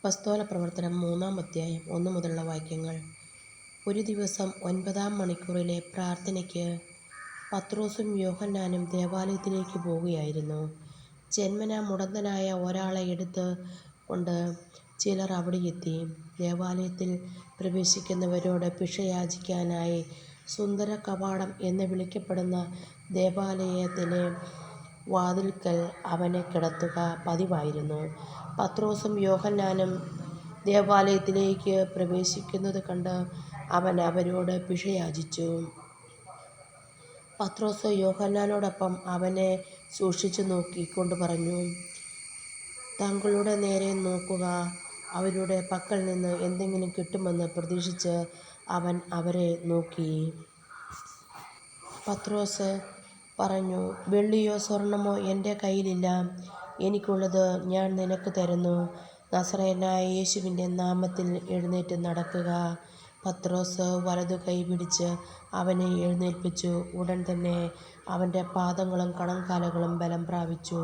അപ്പസ്തോല പ്രവർത്തനം 3-ാം അധ്യായം 1 മുതലുള്ള വാക്യങ്ങൾ. ഒരു ദിവസം 9-ാം മണിക്കൂറിലെ പ്രാർത്ഥനയ്ക്ക് പത്രോസും യോഹന്നാനും ദേവാലയത്തിലേക്ക് പോകുകയായിരുന്നു. ജന്മനാ മുടന്തനായ ഒരാളെ എടുത്ത് കൊണ്ട് ചിലർ അവിടെയെത്തി. ദേവാലയത്തിൽ പ്രവേശിക്കുന്നവരോട് ഭിക്ഷ യാചിക്കാനായി സുന്ദര കവാടം എന്ന് വിളിക്കപ്പെടുന്ന ദേവാലയത്തിലെ വാതിൽക്കൽ അവനെ കിടത്തുക പതിവായിരുന്നു. പത്രോസും യോഹന്നാനും ദേവാലയത്തിലേക്ക് പ്രവേശിക്കുന്നത് കണ്ട് അവൻ അവരോട് ഭിക്ഷ യാചിച്ചു. പത്രോസ് യോഹന്നാനോടൊപ്പം അവനെ സൂക്ഷിച്ചു നോക്കിക്കൊണ്ട് പറഞ്ഞു, തങ്ങളുടെ നേരെ നോക്കുക. അവരുടെ പക്കൽ നിന്ന് എന്തെങ്കിലും കിട്ടുമെന്ന് പ്രതീക്ഷിച്ച് അവൻ അവരെ നോക്കി. പത്രോസ് പറഞ്ഞു, വെള്ളിയോ സ്വർണമോ എൻ്റെ കയ്യിലില്ല. എനിക്കുള്ളത് ഞാൻ നിനക്ക് തരുന്നു. നസറേയനായ യേശുവിൻ്റെ നാമത്തിൽ എഴുന്നേറ്റ് നടക്കുക. പത്രോസ് വലതു കൈ പിടിച്ച് അവനെ എഴുന്നേൽപ്പിച്ചു. ഉടൻ തന്നെ അവൻ്റെ പാദങ്ങളും കണങ്കാലുകളും ബലം പ്രാപിച്ചു.